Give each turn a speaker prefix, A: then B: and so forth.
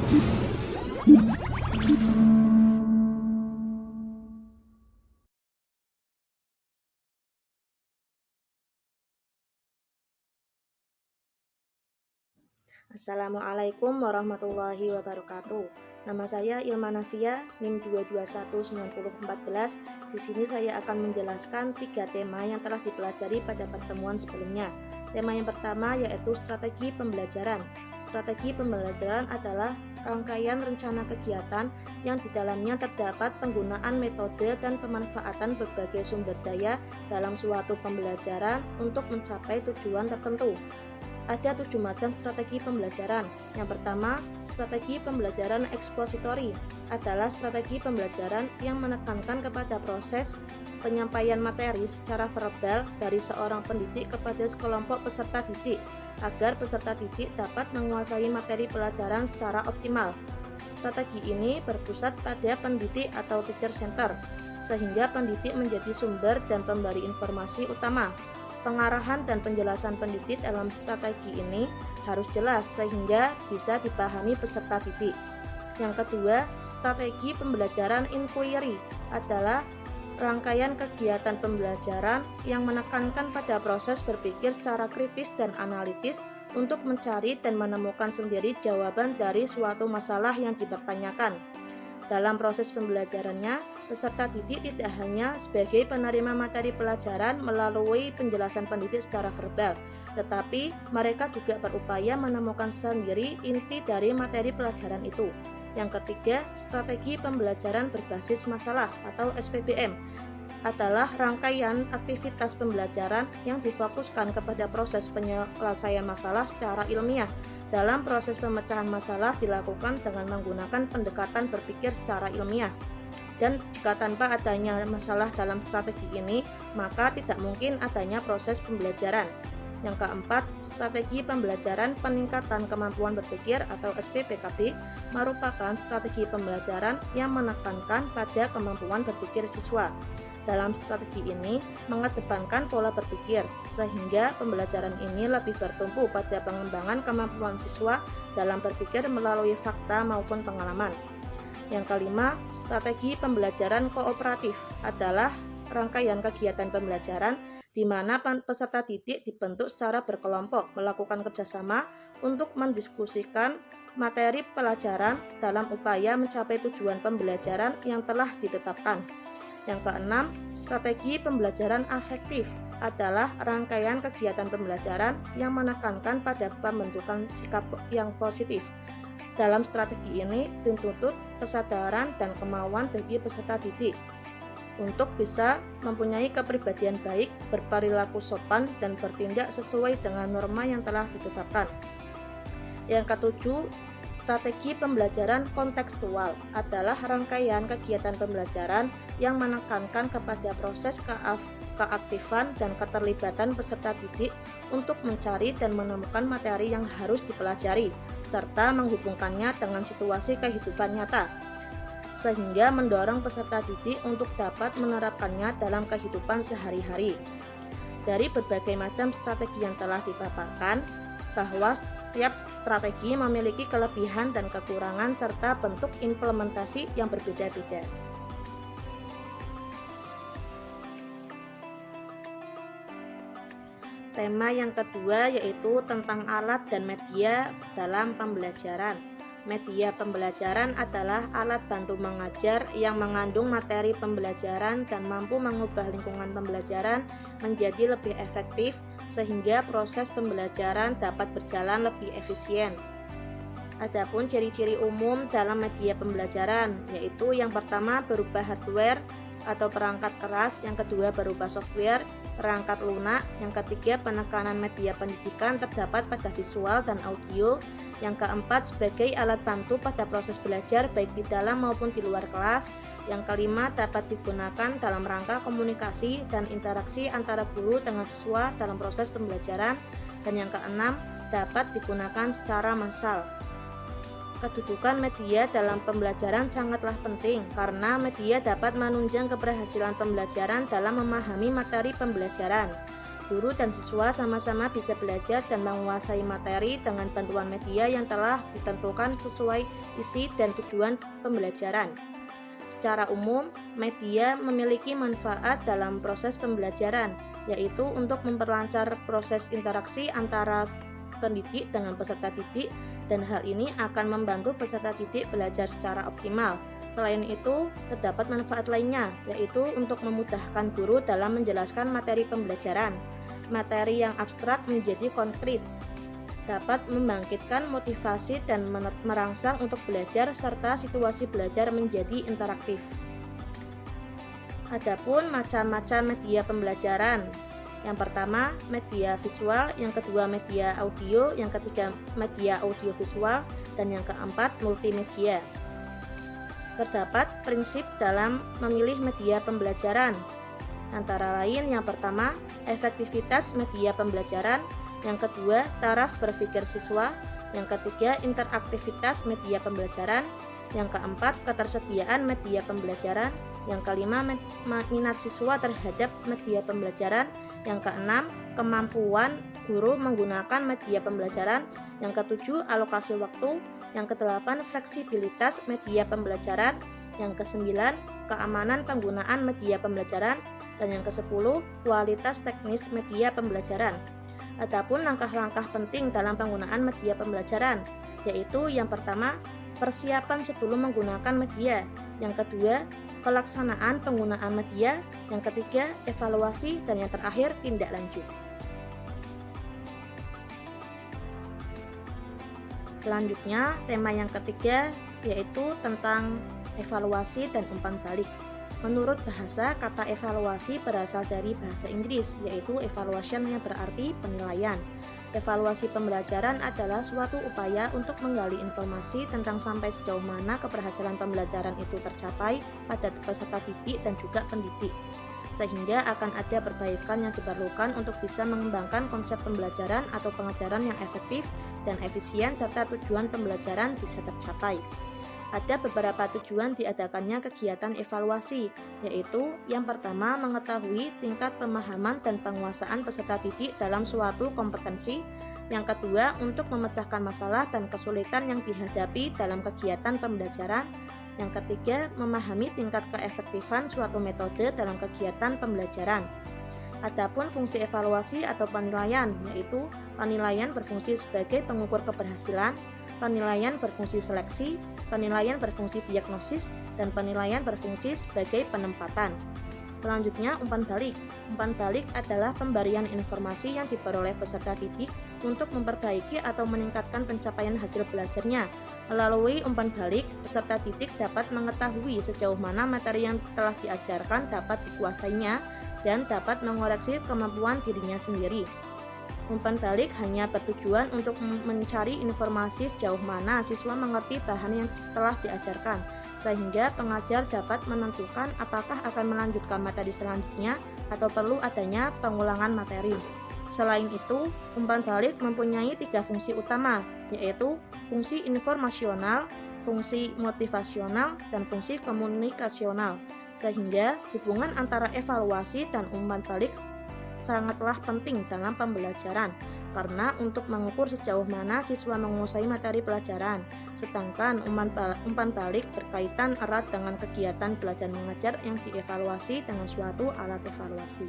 A: Assalamualaikum warahmatullahi wabarakatuh. Nama saya Ilma Nafia, NIM 2219014. Di sini saya akan menjelaskan 3 tema yang telah dipelajari pada pertemuan sebelumnya. Tema yang pertama yaitu strategi pembelajaran. Strategi pembelajaran adalah rangkaian rencana kegiatan yang di dalamnya terdapat penggunaan metode dan pemanfaatan berbagai sumber daya dalam suatu pembelajaran untuk mencapai tujuan tertentu. Ada 7 macam strategi pembelajaran. Yang pertama, strategi pembelajaran ekspositori adalah strategi pembelajaran yang menekankan kepada proses penyampaian materi secara verbal dari seorang pendidik kepada sekelompok peserta didik agar peserta didik dapat menguasai materi pelajaran secara optimal. Strategi ini berpusat pada pendidik atau teacher center, sehingga pendidik menjadi sumber dan pemberi informasi utama. Pengarahan dan penjelasan pendidik dalam strategi ini harus jelas sehingga bisa dipahami peserta didik. Yang kedua, strategi pembelajaran inquiry adalah rangkaian kegiatan pembelajaran yang menekankan pada proses berpikir secara kritis dan analitis untuk mencari dan menemukan sendiri jawaban dari suatu masalah yang dipertanyakan. Dalam proses pembelajarannya, peserta didik tidak hanya sebagai penerima materi pelajaran melalui penjelasan pendidik secara verbal, tetapi mereka juga berupaya menemukan sendiri inti dari materi pelajaran itu. Yang ketiga, strategi pembelajaran berbasis masalah atau SPBM adalah rangkaian aktivitas pembelajaran yang difokuskan kepada proses penyelesaian masalah secara ilmiah. Dalam proses pemecahan masalah dilakukan dengan menggunakan pendekatan berpikir secara ilmiah. Dan jika tanpa adanya masalah dalam strategi ini, maka tidak mungkin adanya proses pembelajaran. Yang keempat, strategi pembelajaran peningkatan kemampuan berpikir atau SPPKB merupakan strategi pembelajaran yang menekankan pada kemampuan berpikir siswa. Dalam strategi ini mengedepankan pola berpikir, sehingga pembelajaran ini lebih bertumpu pada pengembangan kemampuan siswa dalam berpikir melalui fakta maupun pengalaman. Yang kelima, strategi pembelajaran kooperatif adalah rangkaian kegiatan pembelajaran di mana peserta didik dibentuk secara berkelompok melakukan kerjasama untuk mendiskusikan materi pelajaran dalam upaya mencapai tujuan pembelajaran yang telah ditetapkan. Yang keenam, strategi pembelajaran afektif adalah rangkaian kegiatan pembelajaran yang menekankan pada pembentukan sikap yang positif. Dalam strategi ini dituntut kesadaran dan kemauan bagi peserta didik untuk bisa mempunyai kepribadian baik, berperilaku sopan, dan bertindak sesuai dengan norma yang telah ditetapkan. Yang ketujuh, strategi pembelajaran kontekstual adalah rangkaian kegiatan pembelajaran yang menekankan kepada proses keaktifan dan keterlibatan peserta didik untuk mencari dan menemukan materi yang harus dipelajari, serta menghubungkannya dengan situasi kehidupan nyata, sehingga mendorong peserta didik untuk dapat menerapkannya dalam kehidupan sehari-hari. Dari berbagai macam strategi yang telah dipaparkan, bahwa setiap strategi memiliki kelebihan dan kekurangan serta bentuk implementasi yang berbeda-beda. Tema yang kedua yaitu tentang alat dan media dalam pembelajaran. Media pembelajaran adalah alat bantu mengajar yang mengandung materi pembelajaran dan mampu mengubah lingkungan pembelajaran menjadi lebih efektif sehingga proses pembelajaran dapat berjalan lebih efisien. Adapun ciri-ciri umum dalam media pembelajaran yaitu yang pertama berupa hardware atau perangkat keras, yang kedua berupa software, perangkat lunak, yang ketiga penekanan media pendidikan terdapat pada visual dan audio, yang keempat sebagai alat bantu pada proses belajar baik di dalam maupun di luar kelas, yang kelima dapat digunakan dalam rangka komunikasi dan interaksi antara guru dengan siswa dalam proses pembelajaran, dan yang keenam dapat digunakan secara massal. Kedudukan media dalam pembelajaran sangatlah penting karena media dapat menunjang keberhasilan pembelajaran dalam memahami materi pembelajaran. guru dan siswa sama-sama bisa belajar dan menguasai materi dengan bantuan media yang telah ditentukan sesuai isi dan tujuan pembelajaran. Secara umum, media memiliki manfaat dalam proses pembelajaran, yaitu untuk memperlancar proses interaksi antara pendidik dengan peserta didik, dan hal ini akan membantu peserta didik belajar secara optimal. Selain itu, terdapat manfaat lainnya, yaitu untuk memudahkan guru dalam menjelaskan materi pembelajaran. Materi yang abstrak menjadi konkret, dapat membangkitkan motivasi dan merangsang untuk belajar serta situasi belajar menjadi interaktif. Adapun macam-macam media pembelajaran. Yang pertama, media visual, yang kedua media audio, yang ketiga media audiovisual, dan yang keempat multimedia. Terdapat prinsip dalam memilih media pembelajaran. Antara lain, yang pertama, efektivitas media pembelajaran, yang kedua, taraf berpikir siswa, yang ketiga, interaktivitas media pembelajaran, yang keempat, ketersediaan media pembelajaran, yang kelima, minat siswa terhadap media pembelajaran, yang keenam, kemampuan guru menggunakan media pembelajaran, yang ketujuh, alokasi waktu, yang kedelapan, fleksibilitas media pembelajaran, yang kesembilan, keamanan penggunaan media pembelajaran, dan yang kesepuluh, kualitas teknis media pembelajaran. Adapun langkah-langkah penting dalam penggunaan media pembelajaran, yaitu yang pertama, persiapan sebelum menggunakan media, yang kedua, pelaksanaan penggunaan media, yang ketiga, evaluasi, dan yang terakhir, tindak lanjut. Selanjutnya, tema yang ketiga yaitu tentang evaluasi dan umpan balik. Menurut bahasa, kata evaluasi berasal dari bahasa Inggris, yaitu evaluation yang berarti penilaian. Evaluasi pembelajaran adalah suatu upaya untuk menggali informasi tentang sampai sejauh mana keberhasilan pembelajaran itu tercapai pada peserta didik dan juga pendidik, sehingga akan ada perbaikan yang diperlukan untuk bisa mengembangkan konsep pembelajaran atau pengajaran yang efektif dan efisien serta tujuan pembelajaran bisa tercapai. Ada beberapa tujuan diadakannya kegiatan evaluasi, yaitu yang pertama, mengetahui tingkat pemahaman dan penguasaan peserta didik dalam suatu kompetensi. Yang kedua, untuk memecahkan masalah dan kesulitan yang dihadapi dalam kegiatan pembelajaran. Yang ketiga, memahami tingkat keefektifan suatu metode dalam kegiatan pembelajaran. Adapun fungsi evaluasi atau penilaian, yaitu penilaian berfungsi sebagai pengukur keberhasilan, penilaian berfungsi seleksi, penilaian berfungsi diagnosis, dan penilaian berfungsi sebagai penempatan. Selanjutnya, umpan balik. Umpan balik adalah pemberian informasi yang diperoleh peserta didik untuk memperbaiki atau meningkatkan pencapaian hasil belajarnya. Melalui umpan balik, peserta didik dapat mengetahui sejauh mana materi yang telah diajarkan dapat dikuasainya dan dapat mengoreksi kemampuan dirinya sendiri. Umpan balik hanya bertujuan untuk mencari informasi sejauh mana siswa mengerti bahan yang telah diajarkan, sehingga pengajar dapat menentukan apakah akan melanjutkan materi selanjutnya atau perlu adanya pengulangan materi. Selain itu, umpan balik mempunyai 3 fungsi utama, yaitu fungsi informasional, fungsi motivasional, dan fungsi komunikasional, sehingga hubungan antara evaluasi dan umpan balik sangatlah penting dalam pembelajaran, karena untuk mengukur sejauh mana siswa menguasai materi pelajaran, sedangkan umpan balik berkaitan erat dengan kegiatan belajar mengajar yang dievaluasi dengan suatu alat evaluasi.